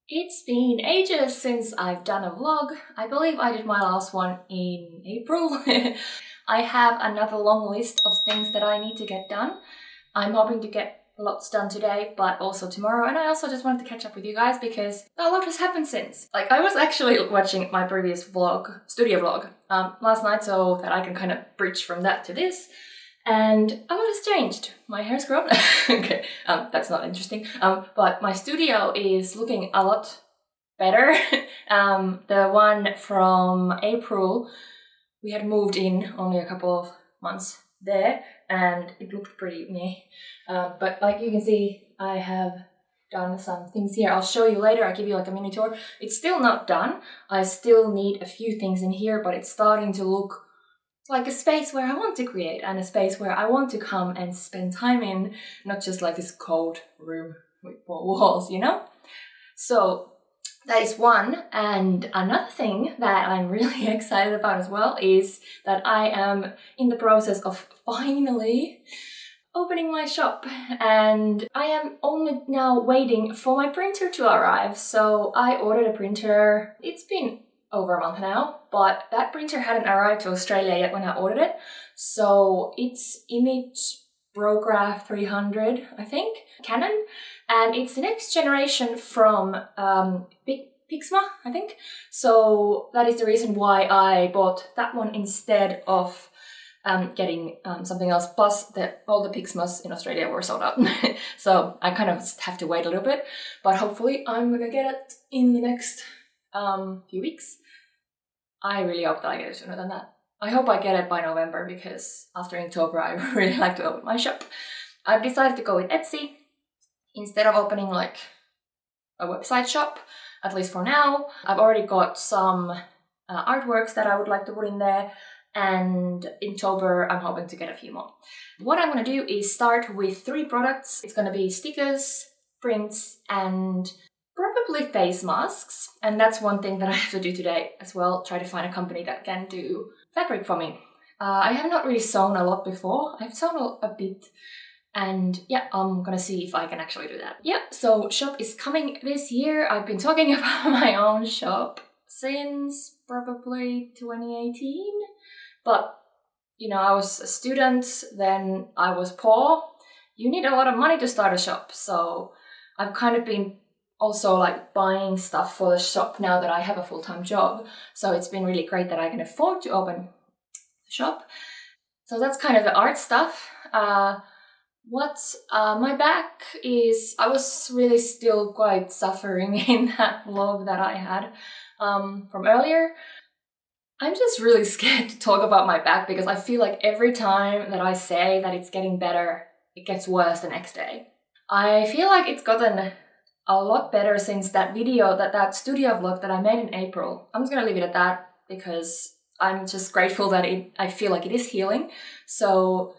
It's been ages since I've done a vlog. I believe I did my last one in April. I have another long list of things that I need to get done. I'm hoping to get lots done today, but also tomorrow. And I also just wanted to catch up with you guys because a lot has happened since. Like, I was actually watching my previous vlog, studio vlog, last night so that I can kind of bridge from that to this. And a lot has changed. My hair's grown. Okay, that's not interesting. But my studio is looking a lot better. The one from April, we had moved in only a couple of months there, and it looked pretty meh. But like you can see, I have done some things here. I'll show you later. I'll give you like a mini tour. It's still not done. I still need a few things in here, but it's starting to look like a space where I want to create and a space where I want to come and spend time in, not just like this cold room with four walls, you know? So that is one. And another thing that I'm really excited about as well is that I am in the process of finally opening my shop, and I am only now waiting for my printer to arrive. So I ordered a printer. It's been over a month now, but that printer hadn't arrived to Australia yet when I ordered it. So it's Image Prograph 300, I think, Canon, and it's the next generation from Pixma, I think. So that is the reason why I bought that one instead of getting something else. Plus, all the Pixmas in Australia were sold out. So I kind of have to wait a little bit, but hopefully I'm gonna get it in the next few weeks. I really hope that I get it sooner than that. I hope I get it by November because after Inktober I really like to open my shop. I've decided to go with Etsy instead of opening like a website shop, at least for now. I've already got some artworks that I would like to put in there, and in Inktober I'm hoping to get a few more. What I'm going to do is start with 3 products. It's going to be stickers, prints, and probably face masks. And that's one thing that I have to do today as well, try to find a company that can do fabric for me. I have not really sewn a lot before. I've sewn a bit, and yeah, I'm gonna see if I can actually do that. Yeah, so shop is coming this year. I've been talking about my own shop since probably 2018, but you know, I was a student, then I was poor. You need a lot of money to start a shop, so I've kind of been also like buying stuff for the shop now that I have a full-time job. So it's been really great that I can afford to open the shop. So that's kind of the art stuff. My back is, I was really still quite suffering in that vlog that I had from earlier. I'm just really scared to talk about my back because I feel like every time that I say that it's getting better, it gets worse the next day. I feel like it's gotten a lot better since that video, that studio vlog that I made in April. I'm just gonna leave it at that because I'm just grateful that I feel like it is healing. So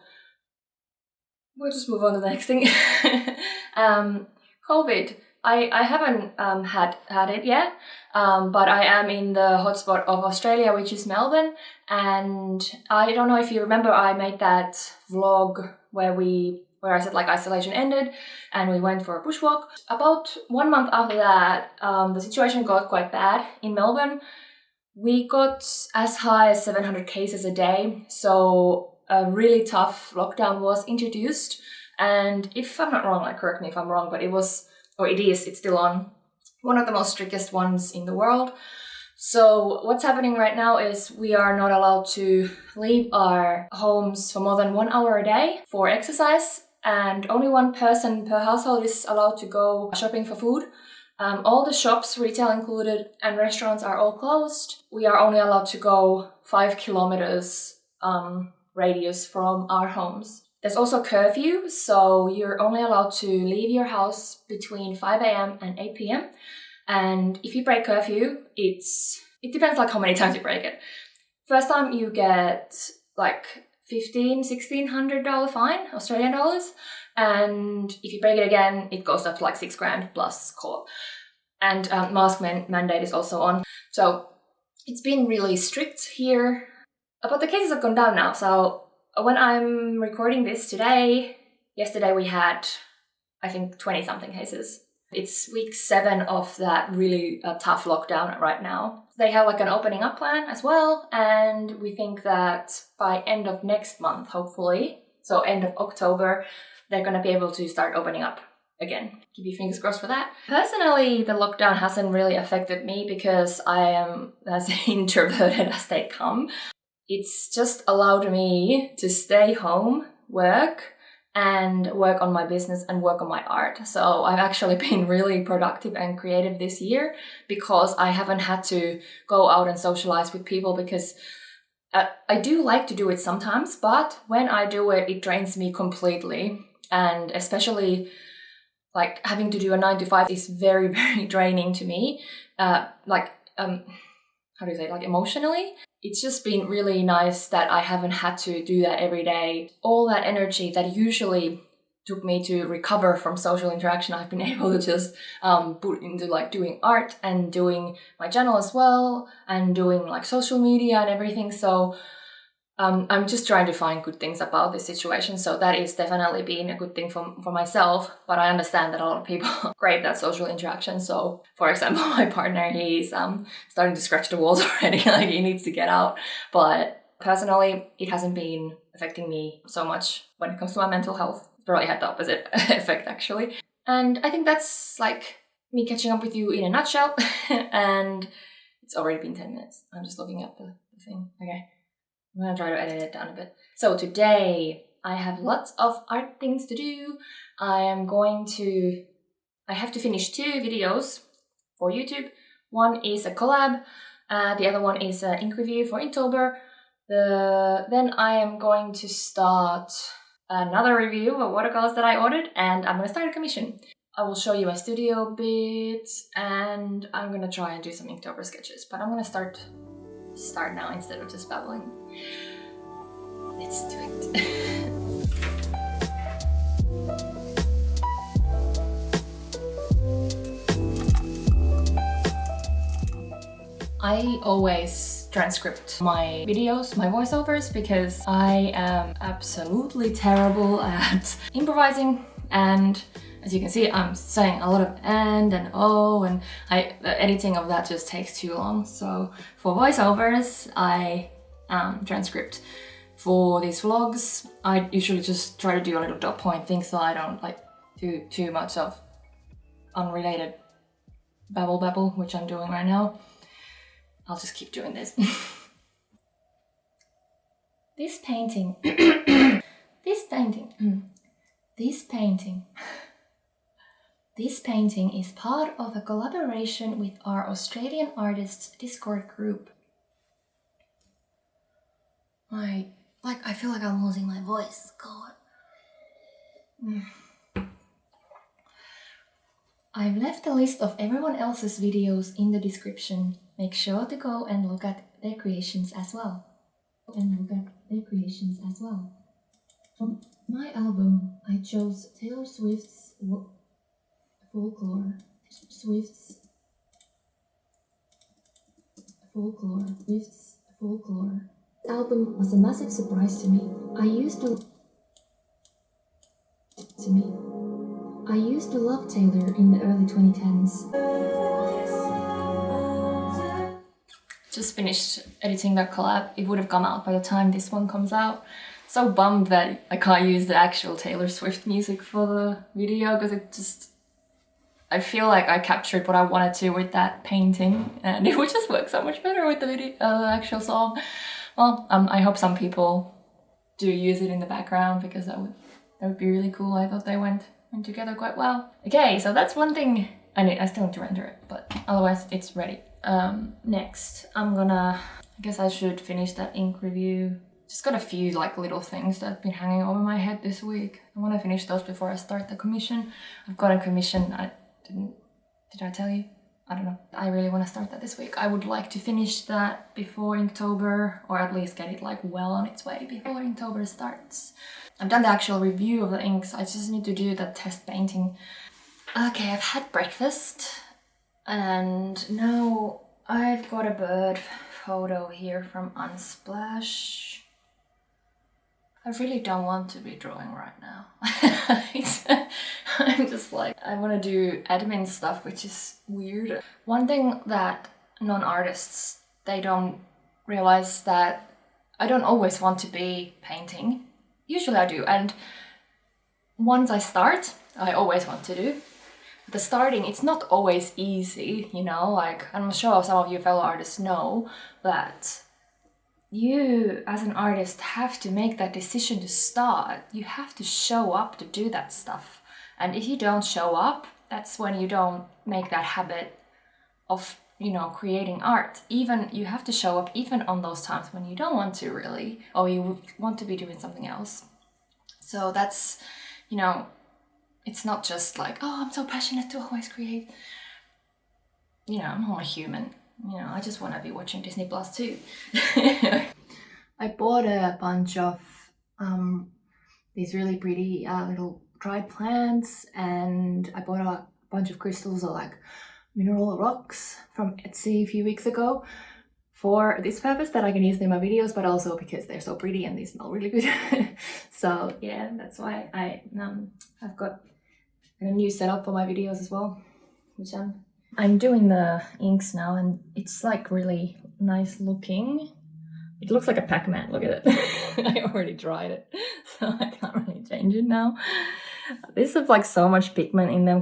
we'll just move on to the next thing. COVID. I haven't had it yet, but I am in the hotspot of Australia, which is Melbourne. And I don't know if you remember, I made that vlog where I said like isolation ended and we went for a bushwalk. About 1 month after that, the situation got quite bad in Melbourne. We got as high as 700 cases a day, so a really tough lockdown was introduced. And if I'm not wrong, like correct me if I'm wrong, but it's still on, one of the most strictest ones in the world. So what's happening right now is we are not allowed to leave our homes for more than 1 hour a day for exercise, and only 1 person per household is allowed to go shopping for food. All the shops, retail included, and restaurants are all closed. We are only allowed to go 5 kilometers radius from our homes. There's also curfew, so you're only allowed to leave your house between 5 a.m. and 8 p.m. And if you break curfew, it depends like how many times you break it. First time you get like $1,600 fine, Australian dollars. And if you break it again, it goes up to like $6,000 plus court. And mask mandate is also on. So it's been really strict here. But the cases have gone down now. So when I'm recording this yesterday we had, I think, 20 something cases. It's week 7 of that really tough lockdown right now. They have like an opening up plan as well, and we think that by end of next month, hopefully, so end of October, they're going to be able to start opening up again. Keep your fingers crossed for that. Personally, the lockdown hasn't really affected me because I am as introverted as they come. It's just allowed me to stay home, work on my business and work on my art. So I've actually been really productive and creative this year because I haven't had to go out and socialize with people, because I do like to do it sometimes, but when I do it, it drains me completely. And especially like having to do a 9 to 5 is very, very draining to me. How do you say, like emotionally? It's just been really nice that I haven't had to do that every day. All that energy that usually took me to recover from social interaction, I've been able to just put into like doing art and doing my channel as well and doing like social media and everything. So I'm just trying to find good things about this situation. So that is definitely been a good thing for myself. But I understand that a lot of people crave that social interaction. So for example, my partner, he's starting to scratch the walls already. Like he needs to get out. But personally, it hasn't been affecting me so much when it comes to my mental health. It's probably had the opposite effect actually. And I think that's like me catching up with you in a nutshell. And it's already been 10 minutes. I'm just looking at the thing. Okay. I'm gonna try to edit it down a bit. So today I have lots of art things to do. I have to finish 2 videos for YouTube. One is a collab, the other one is an ink review for Inktober. Then I am going to start another review of watercolors that I ordered, and I'm gonna start a commission. I will show you my studio bits, and I'm gonna try and do some Inktober sketches, but I'm gonna start now instead of just babbling. Let's do it. I always transcript my videos, my voiceovers, because I am absolutely terrible at improvising, and as you can see, I'm saying a lot of and oh, and the editing of that just takes too long. So for voiceovers, I transcript. For these vlogs, I usually just try to do a little dot point thing so I don't like do too much of unrelated babble, which I'm doing right now. I'll just keep doing this. This painting is part of a collaboration with our Australian artists Discord group. I feel like I'm losing my voice. God. I've left a list of everyone else's videos in the description. Make sure to go and look at their creations as well. From my album, I chose Taylor Swift's Folklore. The album was a massive surprise to me. I used to love Taylor in the early 2010s. Just finished editing that collab. It would have come out by the time this one comes out. So bummed that I can't use the actual Taylor Swift music for the video, because I feel like I captured what I wanted to with that painting, and it would just work so much better with the video, the actual song. Well, I hope some people do use it in the background, because that would be really cool. I thought they went together quite well. Okay, so that's one thing. I still need to render it, but otherwise it's ready. Next, I guess I should finish that ink review. Just got a few like little things that have been hanging over my head this week. I want to finish those before I start the commission. I've got a commission. Did I tell you? I don't know. I really want to start that this week. I would like to finish that before Inktober, or at least get it like well on its way before Inktober starts. I've done the actual review of the inks. I just need to do the test painting. Okay, I've had breakfast, and now I've got a bird photo here from Unsplash. I really don't want to be drawing right now. I'm just like, I want to do admin stuff, which is weird. One thing that non-artists, they don't realize that I don't always want to be painting. Usually I do, and once I start, I always want to do. The starting, it's not always easy, you know, like I'm sure some of you fellow artists know that you as an artist have to make that decision to start. You have to show up to do that stuff. And if you don't show up, that's when you don't make that habit of, you know, creating art. Even you have to show up even on those times when you don't want to really, or you want to be doing something else. So that's, you know, it's not just like, oh, I'm so passionate to always create. You know, I'm a human. You know, I just want to be watching Disney Plus too. I bought a bunch of these really pretty little dried plants, and I bought a bunch of crystals or like mineral rocks from Etsy a few weeks ago for this purpose, that I can use in my videos, but also because they're so pretty and they smell really good. So yeah, that's why I've got a new setup for my videos as well, which I'm doing the inks now, and it's like really nice looking. It looks like a Pac-Man, look at it. I already dried it, so I can't really change it now. These have like so much pigment in them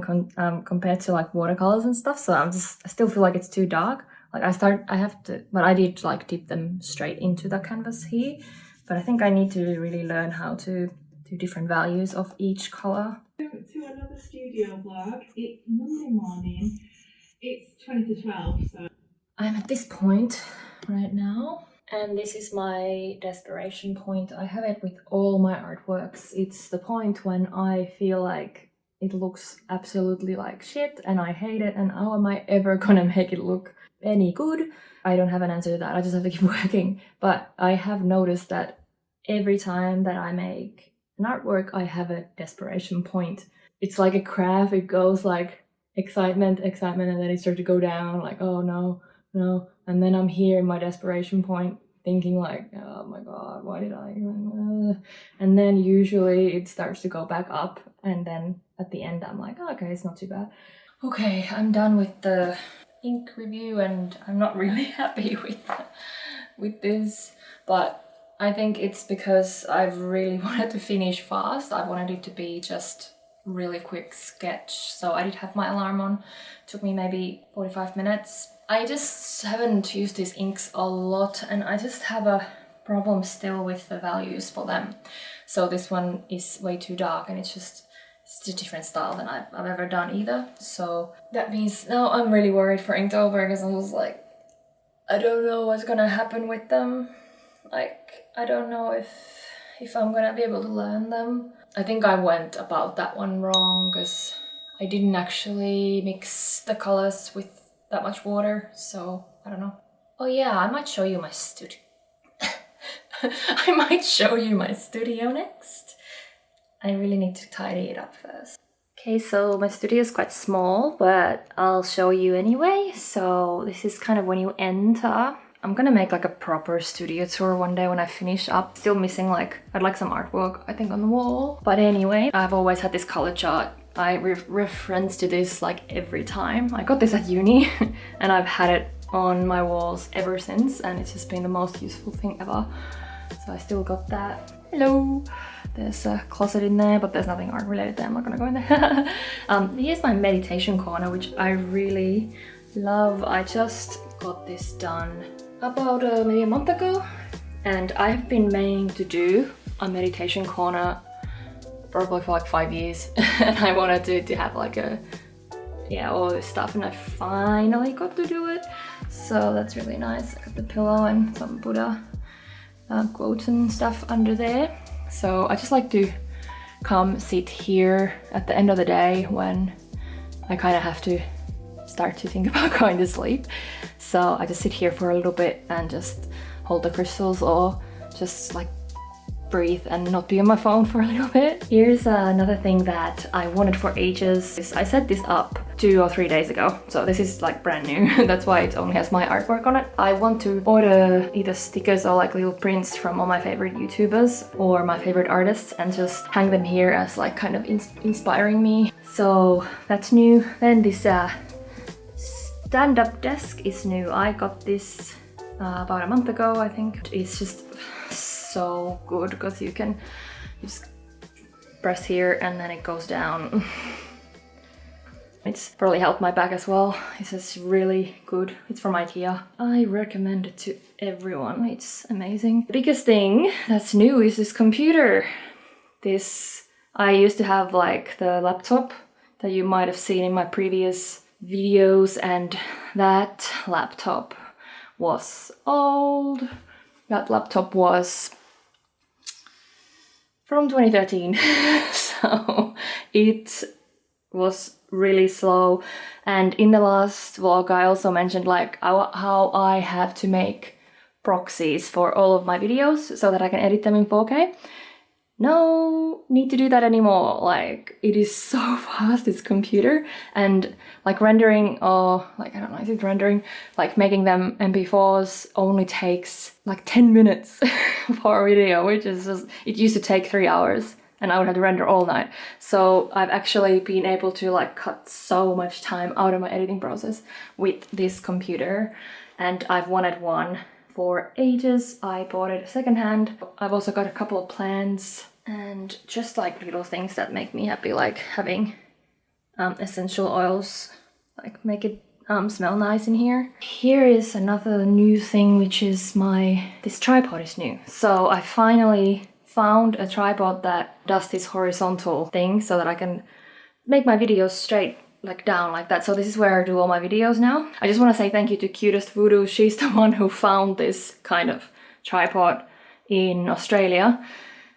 compared to like watercolors and stuff, so I still feel like it's too dark. Like I did like dip them straight into the canvas here, but I think I need to really learn how to do different values of each color. To another studio vlog. It's Monday morning. It's 20 to 12, so I'm at this point right now, and this is my desperation point. I have it with all my artworks. It's the point when I feel like it looks absolutely like shit and I hate it, and how am I ever gonna make it look any good? I don't have an answer to that. I just have to keep working. But I have noticed that every time that I make an artwork, I have a desperation point. It's like a graph. It goes like excitement, and then it starts to go down, like, oh no, and then I'm here in my desperation point thinking like, oh my god, why did I even and then usually it starts to go back up, and then at the end I'm like, oh, okay, it's not too bad. Okay, I'm done with the ink review, and I'm not really happy with this, but I think it's because I've really wanted to finish fast. I wanted it to be just really quick sketch, so I did have my alarm on. Took me maybe 45 minutes. I just haven't used these inks a lot, and I just have a problem still with the values for them. So this one is way too dark, and it's a different style than I've ever done either. So that means now I'm really worried for Inktober, because I'm just like, I don't know what's gonna happen with them. Like, I don't know if I'm gonna be able to learn them. I think I went about that one wrong, because I didn't actually mix the colors with that much water, so I don't know. Oh yeah, I might show you my studio. I might show you my studio next. I really need to tidy it up first. Okay, so my studio is quite small, but I'll show you anyway. So this is kind of when you enter. I'm gonna make like a proper studio tour one day when I finish up. Still missing like, I'd like some artwork, I think, on the wall. But anyway, I've always had this color chart. I reference to this like every time. I got this at uni and I've had it on my walls ever since, and it's just been the most useful thing ever. So I still got that. Hello! There's a closet in there, but there's nothing art related there. I'm not gonna go in there. Here's my meditation corner, which I really love. I just got this done about maybe a month ago, and I've been meaning to do a meditation corner probably for like 5 years. And I wanted to have like all this stuff, and I finally got to do it. So that's really nice. I got the pillow and some Buddha quotes and stuff under there. So I just like to come sit here at the end of the day when I kind of have to start to think about going to sleep. So I just sit here for a little bit and just hold the crystals, or just like breathe and not be on my phone for a little bit. Here's another thing that I wanted for ages. I set this up 2 or 3 days ago, so this is like brand new. That's why it only has my artwork on it. I want to order either stickers or like little prints from all my favorite YouTubers or my favorite artists and just hang them here as like kind of inspiring me. So that's new. Then this stand-up desk is new. I got this about a month ago, I think. It's just so good because you can just press here and then it goes down. It's probably helped my back as well. It's just really good. It's from IKEA. I recommend it to everyone. It's amazing. The biggest thing that's new is this computer. I used to have like the laptop that you might have seen in my previous videos, and that laptop was old. That laptop was from 2013. So it was really slow. And in the last vlog I also mentioned like how I have to make proxies for all of my videos so that I can edit them in 4K. No need to do that anymore. Like, it is so fast, this computer, and like rendering, or like, I don't know, is it rendering? Like making them MP4s only takes like 10 minutes for a video, which is just, it used to take 3 hours and I would have to render all night. So I've actually been able to like cut so much time out of my editing process with this computer, and I've wanted one for ages. I bought it secondhand. I've also got a couple of plants and just like little things that make me happy, like having essential oils, like make it smell nice in here. Here is another new thing, which is this tripod is new. So I finally found a tripod that does this horizontal thing so that I can make my videos straight, like down like that. So this is where I do all my videos now. I just want to say thank you to Cutest Voodoo. She's the one who found this kind of tripod in Australia,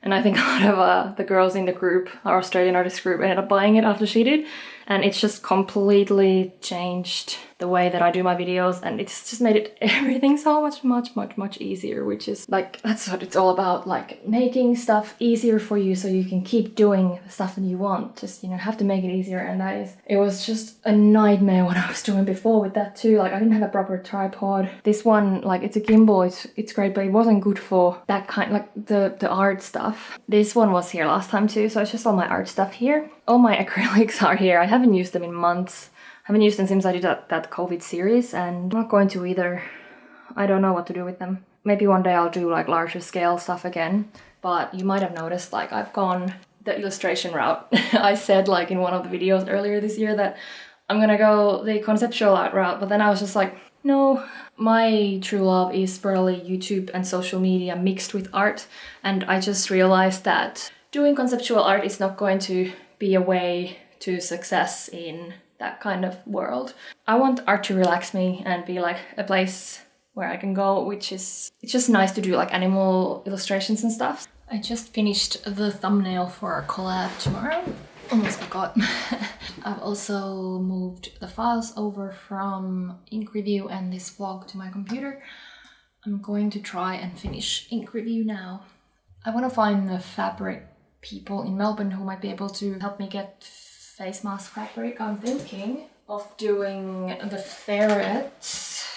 and I think a lot of the girls in the group, our Australian artist group, ended up buying it after she did, and it's just completely changed the way that I do my videos, and it's just made everything so much easier, which is like, that's what it's all about, like making stuff easier for you so you can keep doing the stuff that you want. Just, you know, have to make it easier, and it was just a nightmare what I was doing before with that too. Like, I didn't have a proper tripod. This one, like, it's a gimbal, it's great, but it wasn't good for that kind, like the art stuff. This one was here last time too, so it's just all my art stuff here. All my acrylics are here. I haven't used them in months. I haven't used them since I did that COVID series, and I'm not going to either. I don't know what to do with them. Maybe one day I'll do like larger scale stuff again, but you might have noticed like I've gone the illustration route. I said like in one of the videos earlier this year that I'm gonna go the conceptual art route, but then I was just like, no, my true love is probably YouTube and social media mixed with art, and I just realized that doing conceptual art is not going to be a way to success in that kind of world. I want art to relax me and be like a place where I can go, which is, it's just nice to do like animal illustrations and stuff. I just finished the thumbnail for our collab tomorrow. Almost forgot. I've also moved the files over from Ink Review and this vlog to my computer. I'm going to try and finish Ink Review now. I want to find the fabric people in Melbourne who might be able to help me get face mask fabric. I'm thinking of doing the ferrets.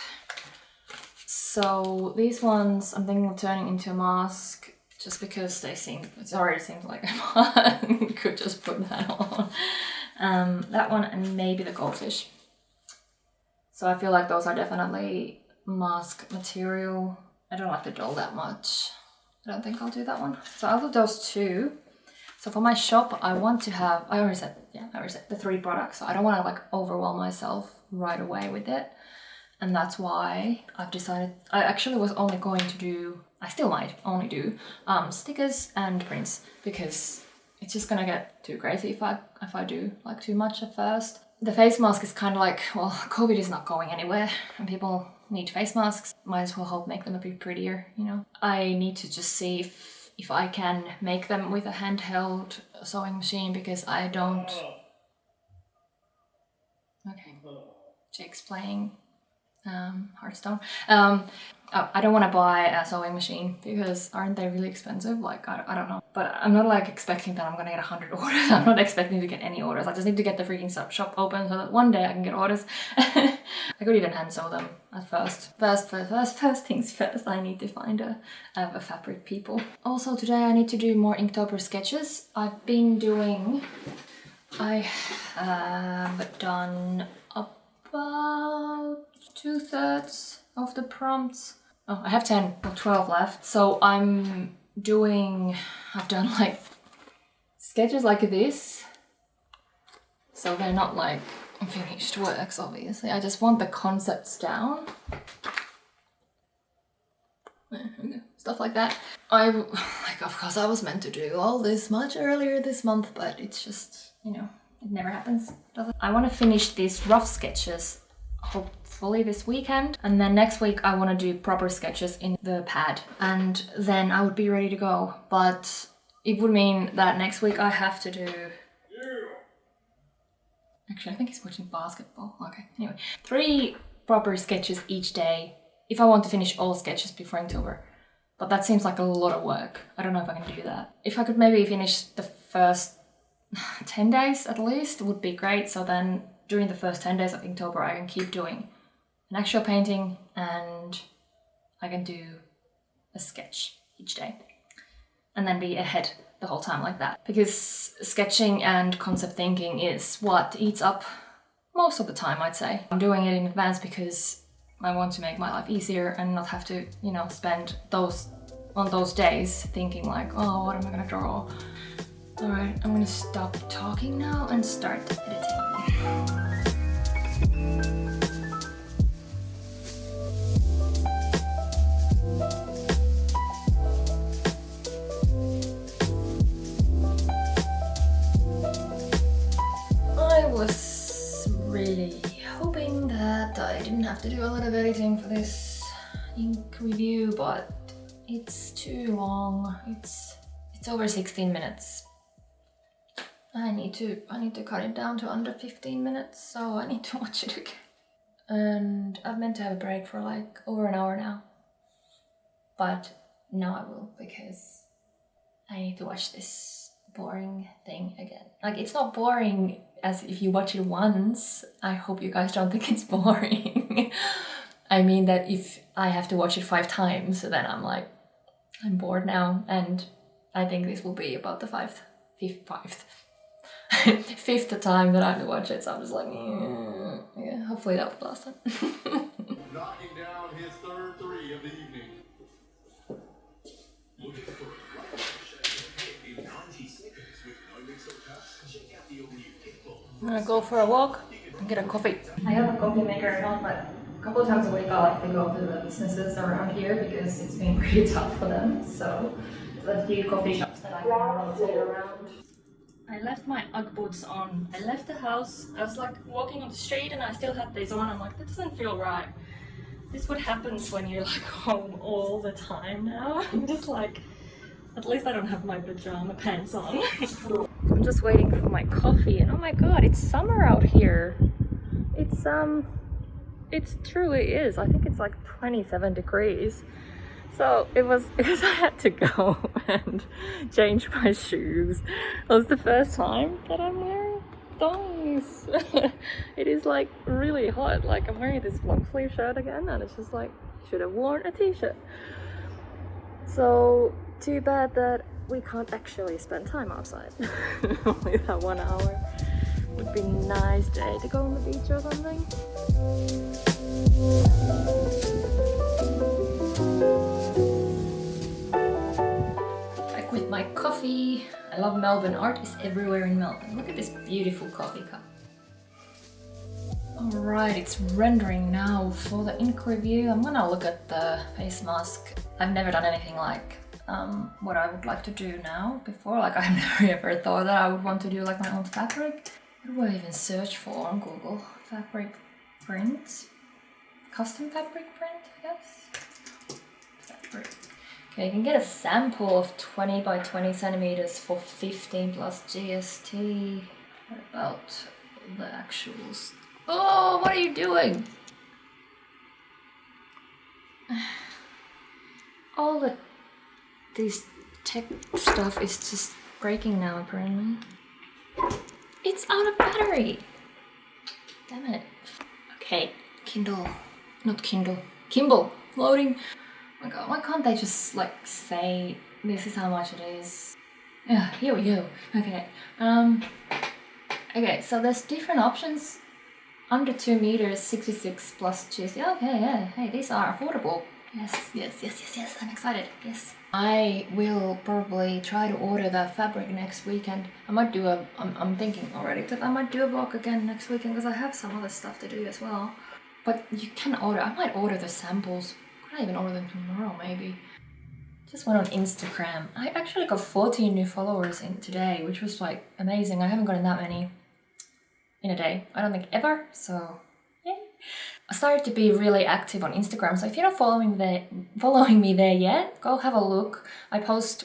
So these ones I'm thinking of turning into a mask just because it already seems like I could just put that on. That one and maybe the goldfish. So I feel like those are definitely mask material. I don't like the doll that much. I don't think I'll do that one. So I'll do those two. So for my shop, I want to have, I already said the 3 products. So I don't want to like overwhelm myself right away with it. And that's why I've decided, I actually was only going to do, I still might only do stickers and prints, because it's just gonna get too crazy if I do like too much at first. The face mask is kind of like, well, COVID is not going anywhere and people need face masks. Might as well help make them a bit prettier, you know. I need to just see if I can make them with a handheld sewing machine, because I don't... Okay, Jake's playing Hearthstone. I don't want to buy a sewing machine because aren't they really expensive? Like, I don't know. But I'm not like expecting that I'm gonna get 100 orders. I'm not expecting to get any orders. I just need to get the freaking shop open so that one day I can get orders. I could even hand sew them at first. First things first, I need to find a fabric people. Also today I need to do more Inktober sketches. I have done about 2/3 of the prompts. Oh, I have 10 or 12 left. So I've done like sketches like this. So they're not like finished works, obviously. I just want the concepts down. Stuff like that. Of course I was meant to do all this much earlier this month, but it's just, you know, it never happens, does it? I want to finish these rough sketches hopefully this weekend, and then next week I want to do proper sketches in the pad, and then I would be ready to go. But it would mean that next week I have to do... Actually, I think he's watching basketball. Okay, anyway. 3 proper sketches each day if I want to finish all sketches before Inktober. But that seems like a lot of work. I don't know if I can do that. If I could maybe finish the first 10 days at least, would be great. So then during the first 10 days of Inktober, I can keep doing an actual painting and I can do a sketch each day and then be ahead the whole time like that. Because sketching and concept thinking is what eats up most of the time, I'd say. I'm doing it in advance because I want to make my life easier and not have to, you know, spend on those days thinking like, oh, what am I gonna draw? Alright, I'm gonna stop talking now and start editing. I was really hoping that I didn't have to do a lot of editing for this ink review, but it's too long. It's over 16 minutes. I need to cut it down to under 15 minutes, so I need to watch it again. And I've meant to have a break for like over an hour now. But now I will, because I need to watch this boring thing again. Like, it's not boring as if you watch it once. I hope you guys don't think it's boring. I mean that if I have to watch it 5 times, then I'm like, I'm bored now, and I think this will be about the fifth time that I have to watch it, so I'm just like, yeah, hopefully that will last time. Knocking down his third 3 of the evening. Looking for a in 90 seconds with no mix-up cuts? Check out the all-new Pitbull. I'm gonna go for a walk and get a coffee. I have a coffee maker at home, but a couple of times a week I like to go to the businesses around here because it's been pretty tough for them. So there's a few coffee shops that I can rotate around. I left my Ugg boots on. I left the house. I was like walking on the street and I still had these on. I'm like, that doesn't feel right. This is what happens when you're like home all the time now. I'm just like, at least I don't have my pajama pants on. I'm just waiting for my coffee and oh my god, it's summer out here. It truly is. I think it's like 27 degrees. So it was because I had to go and change my shoes. It was the first time that I'm wearing thongs. It is like really hot. Like, I'm wearing this long sleeve shirt again and it's just like, should have worn a t-shirt. So too bad that we can't actually spend time outside. Only that 1 hour. Would be a nice day to go on the beach or something. Back with my coffee. I love Melbourne. Art is everywhere in Melbourne. Look at this beautiful coffee cup. Alright, it's rendering now for the ink review. I'm gonna look at the face mask. I've never done anything like what I would like to do now before. Like, I've never ever thought that I would want to do like my own fabric. What do I even search for on Google? Fabric print? Custom fabric print, I guess? Fabric. Okay, you can get a sample of 20 by 20 centimeters for 15 plus GST. What about the actuals? Oh, what are you doing? All this tech stuff is just breaking now apparently. It's out of battery! Damn it. Okay, Kimball, loading. Oh my god, why can't they just like say this is how much it is? Yeah, here we go. Okay, okay, so there's different options. Under 2 meters, 66 plus cheese. Yeah, okay, yeah, hey, these are affordable. Yes, I'm excited, yes. I will probably try to order that fabric next weekend. I might do I'm thinking already that I might do a vlog again next weekend because I have some other stuff to do as well. But you can order, I might order the samples. Could I even order them tomorrow maybe? Just went on Instagram. I actually got 14 new followers in today, which was like amazing. I haven't gotten that many in a day. I don't think ever, so yeah. I started to be really active on Instagram, so if you're not following me there yet, go have a look. I post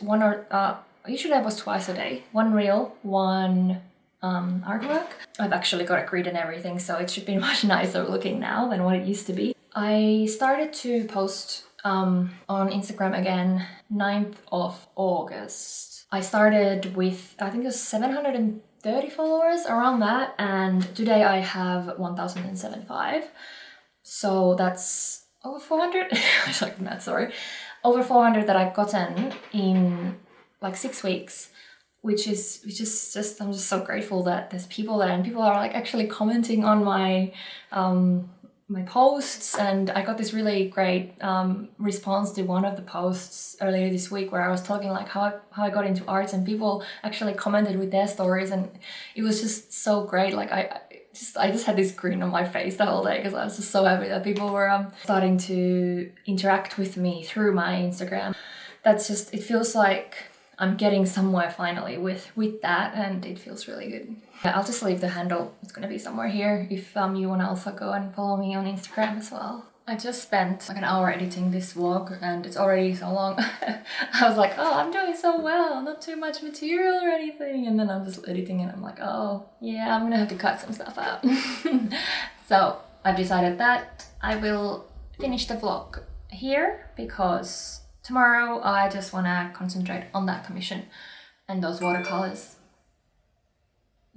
usually I post twice a day. One reel, one artwork. I've actually got a grid and everything, so it should be much nicer looking now than what it used to be. I started to post on Instagram again 9th of August. I started with, I think it was 730 followers, around that, and today I have 1075. So that's over 400. I was like that, sorry. Over 400 that I've gotten in like 6 weeks, which is just I'm just so grateful that there's people there and people are like actually commenting on my my posts. And I got this really great response to one of the posts earlier this week where I was talking like how I got into arts, and people actually commented with their stories, and it was just so great. Like I just had this grin on my face the whole day because I was just so happy that people were starting to interact with me through my Instagram. That's just, it feels like I'm getting somewhere finally with that, and it feels really good. Yeah, I'll just leave the handle. It's gonna be somewhere here if you wanna also go and follow me on Instagram as well. I just spent like an hour editing this vlog and it's already so long. I was like, oh, I'm doing so well, not too much material or anything. And then I'm just editing and I'm like, oh yeah, I'm gonna have to cut some stuff out. So I've decided that I will finish the vlog here because tomorrow I just wanna concentrate on that commission and those watercolors.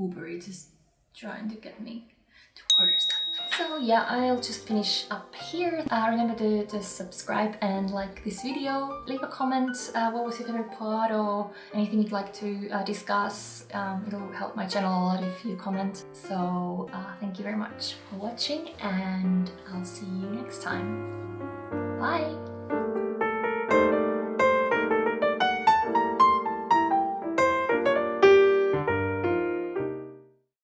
Uber Eats is trying to get me to order stuff. So yeah, I'll just finish up here. Remember to subscribe and like this video. Leave a comment, what was your favorite part or anything you'd like to discuss. It'll help my channel a lot if you comment. So thank you very much for watching and I'll see you next time. Bye!